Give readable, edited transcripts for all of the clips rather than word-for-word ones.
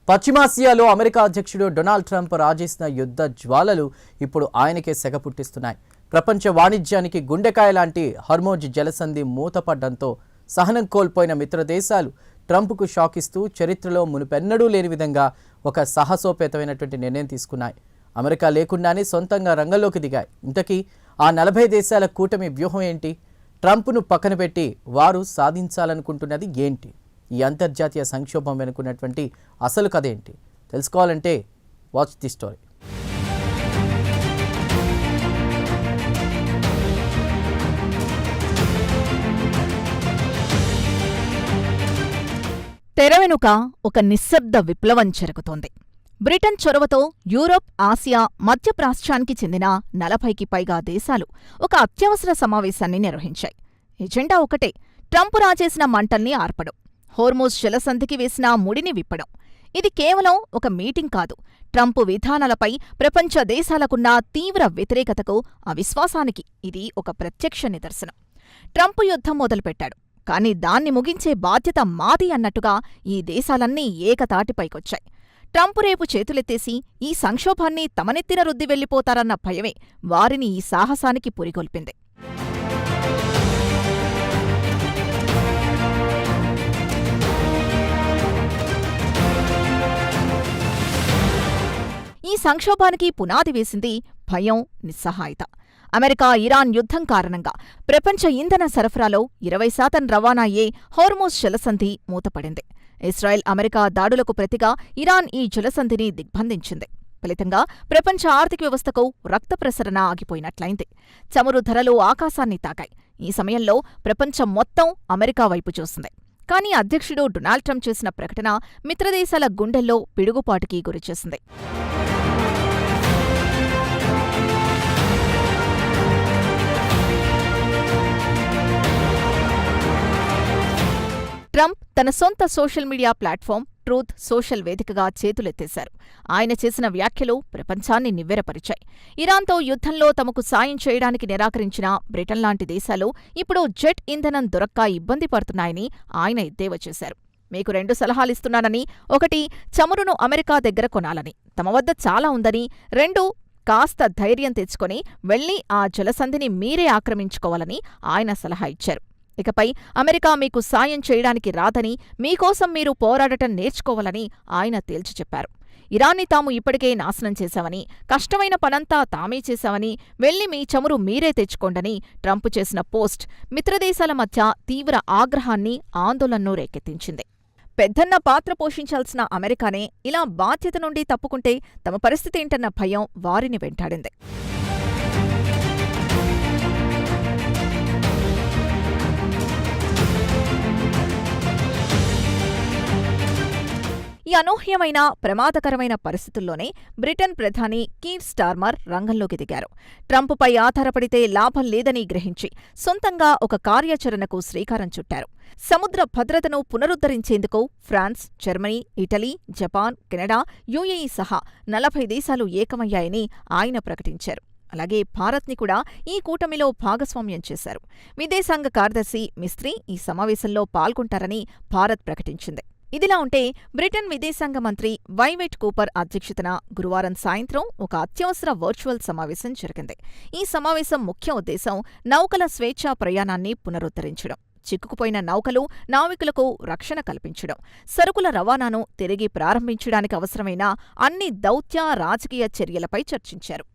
పశ్చిమాసియాలో అమెరికా అధ్యక్షుడు Donald Trump రాజేసిన యుద్ధ జ్వాలలు ఇప్పుడు ఆయనకే సెగ పుట్టిస్తున్నాయి. ప్రపంచ వాణిజ్యానికి గుండెకాయ లాంటి హర్మోజ్ జలసంధి మూతపడ్డంతో సహనం కోల్పోయిన మిత్ర దేశాలు ట్రంప్కు షాక్ ఇస్తూ చరిత్రలో మునుపెన్నడూ లేని విధంగా ఒక సాహసోపేతమైనటువంటి నిర్ణయం తీసుకున్నాయి. అమెరికా లేకుండానే సొంతంగా రంగంలోకి దిగాయి. ఇంతకీ ఆ 40 దేశాల కూటమి వ్యూహం ఏంటి? ట్రంప్ను పక్కన పెట్టి వారు సాధించాలనుకుంటున్నది ఏంటి? ఈ అంతర్జాతీయ సంక్షోభం వెనుకున్నటువంటి అసలు కథ ఏంటి తెలుసుకోవాలంటే వాచ్ ది స్టోరీ. తెర వెనుక ఒక నిశ్శబ్ద విప్లవం జరుగుతోంది. బ్రిటన్ చొరవతో యూరప్, ఆసియా, మధ్యప్రాచ్యానికి చెందిన 40కి పైగా దేశాలు ఒక అత్యవసర సమావేశాన్ని నిర్వహించాయి. ఎజెండా ఒకటే, ట్రంప్ రాజేసిన మంటల్ని ఆర్పడం, హోర్మోజ్ జలసంధికి వేసిన ముడిని విప్పడం. ఇది కేవలం ఒక మీటింగ్ కాదు, ట్రంప్ విధానాలపై ప్రపంచ దేశాలకున్న తీవ్ర వ్యతిరేకతకు, అవిశ్వాసానికి ఇది ఒక ప్రత్యక్ష నిదర్శనం. ట్రంప్ యుద్ధం మొదలుపెట్టాడు, కాని దాన్ని ముగించే బాధ్యత మాది అన్నట్టుగా ఈ దేశాలన్నీ ఏకతాటిపైకొచ్చాయి. ట్రంప్ రేపు చేతులెత్తేసి ఈ సంక్షోభాన్ని తమనెత్తిన రుద్ది వెళ్ళిపోతారన్న భయమే వారిని ఈ సాహసానికి పురిగొల్పింది. ఈ సంక్షోభానికి పునాది వేసింది భయం, నిస్సహాయత. అమెరికా ఇరాన్ యుద్ధం కారణంగా ప్రపంచ ఇంధన సరఫరాలో 20% రవాణా అయ్యే హోర్మోజ్ జలసంధి మూతపడింది. ఇజ్రాయెల్, అమెరికా దాడులకు ప్రతిగా ఇరాన్ ఈ జలసంధిని దిగ్బంధించింది. ఫలితంగా ప్రపంచ ఆర్థిక వ్యవస్థకు రక్త ప్రసరణ ఆగిపోయినట్లయింది. చమురు ధరలు ఆకాశాన్ని తాకాయి. ఈ సమయంలో ప్రపంచం మొత్తం అమెరికా వైపు చూసింది. కానీ అధ్యక్షుడు డొనాల్డ్ ట్రంప్ చేసిన ప్రకటన మిత్రదేశాల గుండెల్లో పిడుగుపాటుకి గురిచేసింది. ట్రంప్ తన సొంత social media platform truth social వేదికగా చేతులెత్తేశారు. ఆయన చేసిన వ్యాఖ్యలు ప్రపంచాన్ని నివ్వెరపరిచాయి. ఇరాన్తో యుద్ధంలో తమకు సాయం చేయడానికి నిరాకరించిన బ్రిటన్ లాంటి దేశాలు ఇప్పుడు జెట్ ఇంధనం దొరక్క ఇబ్బంది పడుతున్నాయని ఆయన ఎద్దేవా చేశారు. మీకు 2 సలహాలిస్తున్నానని, 1 చమురును అమెరికా దగ్గర కొనాలని, తమ వద్ద చాలా ఉందని, 2 కాస్త ధైర్యం తెచ్చుకొని వెళ్లి ఆ జలసంధిని మీరే ఆక్రమించుకోవాలని ఆయన సలహా ఇచ్చారు. ఇకపై అమెరికా మీకు సాయం చేయడానికి రాదని, మీకోసం మీరు పోరాడటం నేర్చుకోవాలని ఆయన తేల్చి చెప్పారు. ఇరాన్ని తాము ఇప్పటికే నాశనం చేశామని, కష్టమైన పనంతా తామే చేశామని, వెళ్లి మీ చమురు మీరే తెచ్చుకోండని ట్రంప్ చేసిన పోస్ట్ మిత్రదేశాల మధ్య తీవ్ర ఆగ్రహాన్ని, ఆందోళనను రేకెత్తించింది. పెద్దన్న పాత్ర పోషించాల్సిన అమెరికానే ఇలా బాధ్యత నుండి తప్పుకుంటే తమ పరిస్థితేంటన్న భయం వారిని వెంటాడింది. ఈ అనూహ్యమైన, ప్రమాదకరమైన పరిస్థితుల్లోనే బ్రిటన్ ప్రధాని కీర్ స్టార్మర్ రంగంలోకి దిగారు. ట్రంప్పై ఆధారపడితే లాభం లేదని గ్రహించి సొంతంగా ఒక కార్యాచరణకు శ్రీకారం చుట్టారు. సముద్ర భద్రతను పునరుద్ధరించేందుకు France, Germany, Italy, Japan, Canada, UAE సహా 40 దేశాలు ఏకమయ్యాయని ఆయన ప్రకటించారు. అలాగే భారత్ని కూడా ఈ కూటమిలో భాగస్వామ్యం చేశారు. విదేశాంగ కార్యదర్శి మిస్త్రీ ఈ సమావేశంలో పాల్గొంటారని భారత్ ప్రకటించింది. ఇదిలా ఉంటే బ్రిటన్ విదేశాంగ మంత్రి వైవెట్ కూపర్ అధ్యక్షతన గురువారం సాయంత్రం ఒక అత్యవసర వర్చువల్ సమావేశం జరిగింది. ఈ సమావేశం ముఖ్య ఉద్దేశం నౌకల స్వేచ్ఛా ప్రయాణాన్ని పునరుద్ధరించడం, చిక్కుకుపోయిన నౌకలు, నావికులకు రక్షణ కల్పించడం, సరుకుల రవాణాను తిరిగి ప్రారంభించడానికి అవసరమైన అన్ని దౌత్య, రాజకీయ చర్యలపై చర్చించారు.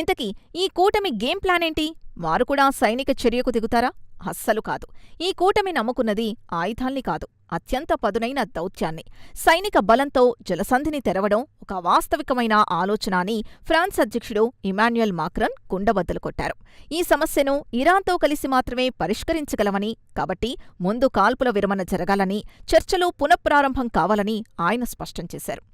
ఇంతకీ ఈ కూటమి గేమ్ ప్లాన్ ఏంటి? వారు కూడా సైనిక చర్యకు దిగుతారా? అస్సలు కాదు. ఈ కూటమి నమ్ముకున్నది ఆయుధాల్ని కాదు, అత్యంత పదునైన దౌత్యాన్ని. సైనిక బలంతో జలసంధిని తెరవడం ఒక వాస్తవికమైన ఆలోచన అని ఫ్రాన్స్ అధ్యక్షుడు ఇమాన్యుయల్ మాక్రాన్ కుండబద్దలు కొట్టారు. ఈ సమస్యను ఇరాన్తో కలిసి మాత్రమే పరిష్కరించగలమని, కాబట్టి ముందు కాల్పుల విరమణ జరగాలని, చర్చలు పునఃప్రారంభం కావాలని ఆయన స్పష్టం చేశారు.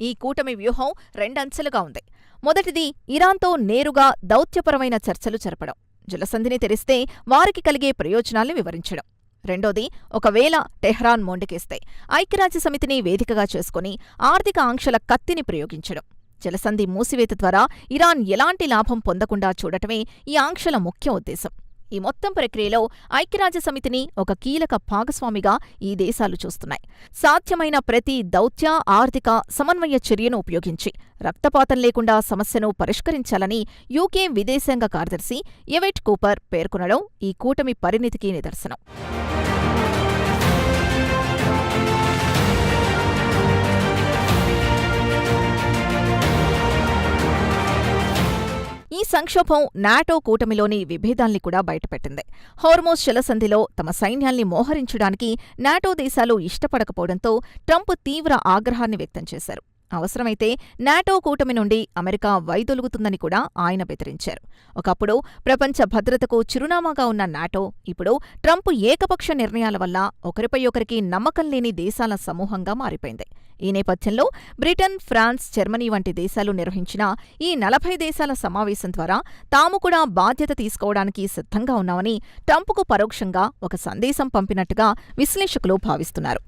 ఈ కూటమి వ్యూహం 2 అంచెలుగా ఉంది. మొదటిది ఇరాన్తో నేరుగా దౌత్యపరమైన చర్చలు జరపడం, జలసంధిని తెరిస్తే వారికి కలిగే ప్రయోజనాల్ని వివరించడం. రెండోది, ఒకవేళ టెహ్రాన్ మొండికేస్తే ఐక్యరాజ్యసమితిని వేదికగా చేసుకుని ఆర్థిక ఆంక్షల కత్తిని ప్రయోగించడం. జలసంధి మూసివేత ద్వారా ఇరాన్ ఎలాంటి లాభం పొందకుండా చూడటమే ఈ ఆంక్షల ముఖ్య ఉద్దేశం. ఈ మొత్తం ప్రక్రియలో ఐక్యరాజ్యసమితిని ఒక కీలక భాగస్వామిగా ఈ దేశాలు చూస్తున్నాయి. సాధ్యమైన ప్రతి దౌత్య, ఆర్థిక సమన్వయ చర్యను ఉపయోగించి రక్తపాతం లేకుండా సమస్యను పరిష్కరించాలని యూకే విదేశాంగ కార్యదర్శి ఎవెట్ కూపర్ పేర్కొనడం ఈ కూటమి పరిణితికి నిదర్శనం. ఈ సంక్షోభం నాటో కూటమిలోని విభేదాల్ని కూడా బయటపెట్టింది. హోర్మోజ్ జలసంధిలో తమ సైన్యాల్ని మోహరించడానికి నాటో దేశాలు ఇష్టపడకపోవడంతో ట్రంప్ తీవ్ర ఆగ్రహాన్ని వ్యక్తం చేశారు. అవసరమైతే నాటో కూటమి నుండి అమెరికా వైదొలుగుతుందని కూడా ఆయన బెదిరించారు. ఒకప్పుడు ప్రపంచ భద్రతకు చిరునామాగా ఉన్న నాటో ఇప్పుడు ట్రంప్ ఏకపక్ష నిర్ణయాల వల్ల ఒకరిపై ఒకరికి నమ్మకం లేని దేశాల సమూహంగా మారిపోయింది. ఈ నేపథ్యంలో బ్రిటన్, ఫ్రాన్స్, జర్మనీ వంటి దేశాలు నిర్వహించిన ఈ 40 దేశాల సమావేశం ద్వారా తాము కూడా బాధ్యత తీసుకోవడానికి సిద్ధంగా ఉన్నామని ట్రంప్కు పరోక్షంగా ఒక సందేశం పంపినట్టుగా విశ్లేషకులు భావిస్తున్నారు.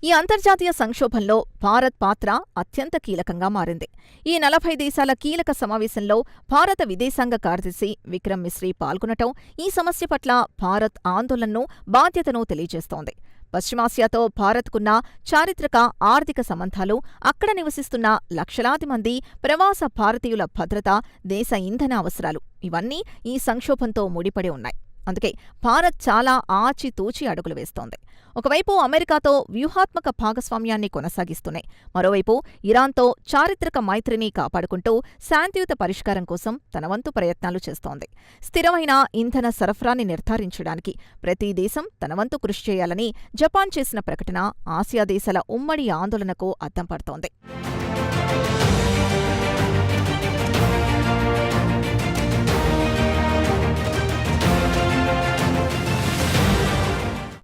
ఈ అంతర్జాతీయ సంక్షోభంలో భారత్ పాత్ర అత్యంత కీలకంగా మారింది. ఈ 40 దేశాల కీలక సమావేశంలో భారత విదేశాంగ కార్యదర్శి విక్రమ్ మిశ్రీ పాల్గొనటం ఈ సమస్య పట్ల భారత్ ఆందోళనను, బాధ్యతను తెలియజేస్తోంది. పశ్చిమాసియాతో భారత్కున్న చారిత్రక, ఆర్థిక సంబంధాలు, అక్కడ నివసిస్తున్న లక్షలాది మంది ప్రవాస భారతీయుల భద్రత, దేశ ఇంధన అవసరాలు ఇవన్నీ ఈ సంక్షోభంతో ముడిపడి ఉన్నాయి. అందుకే భారత్ చాలా ఆచితూచి అడుగులు వేస్తోంది. ఒకవైపు అమెరికాతో వ్యూహాత్మక భాగస్వామ్యాన్ని కొనసాగిస్తూనే మరోవైపు ఇరాన్తో చారిత్రక మైత్రిని కాపాడుకుంటూ శాంతియుత పరిష్కారం కోసం తన వంతు ప్రయత్నాలు చేస్తోంది. స్థిరమైన ఇంధన సరఫరాని నిర్ధారించడానికి ప్రతి దేశం తన వంతు కృషి చేయాలని జపాన్ చేసిన ప్రకటన ఆసియా దేశాల ఉమ్మడి ఆందోళనకు అద్దం పడుతోంది.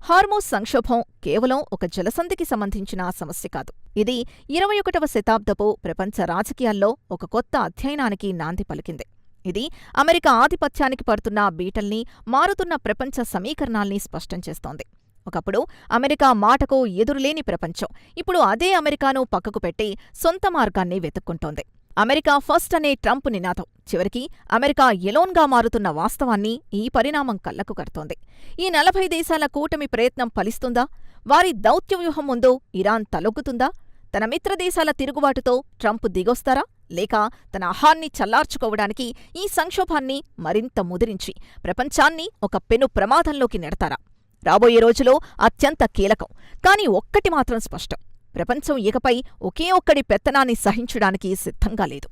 హార్మోజ్ సంక్షోభం కేవలం ఒక జలసంధికి సంబంధించిన సమస్య కాదు. ఇది 21వ శతాబ్దపు ప్రపంచ రాజకీయాల్లో ఒక కొత్త అధ్యయనానికి నాంది పలికింది. ఇది అమెరికా ఆధిపత్యానికి పడుతున్న బీటల్ని, మారుతున్న ప్రపంచ సమీకరణాల్ని స్పష్టం చేస్తోంది. ఒకప్పుడు అమెరికా మాటకు ఎదురులేని ప్రపంచం ఇప్పుడు అదే అమెరికాను పక్కకు పెట్టి సొంత మార్గాన్ని వెతుక్కుంటోంది. అమెరికా ఫస్ట్ అనే ట్రంప్ నినాదం చివరికి అమెరికా ఎలోన్గా మారుతున్న వాస్తవాన్ని ఈ పరిణామం కళ్లకు కడుతోంది. ఈ 40 దేశాల కూటమి ప్రయత్నం ఫలిస్తుందా? వారి దౌత్యవ్యూహం ముందు ఇరాన్ తలొగ్గుతుందా? తన మిత్రదేశాల తిరుగుబాటుతో ట్రంప్ దిగొస్తారా? లేక తన అహాన్ని చల్లార్చుకోవడానికి ఈ సంక్షోభాన్ని మరింత ముదిరించి ప్రపంచాన్ని ఒక పెను ప్రమాదంలోకి నెడతారా? రాబోయే రోజులో అత్యంత కీలకం. కాని ఒక్కటి మాత్రం స్పష్టం: ప్రపంచం ఇకపై ఒకే ఒక్కడి పెత్తనాన్ని సహించడానికి సిద్ధంగా లేదు.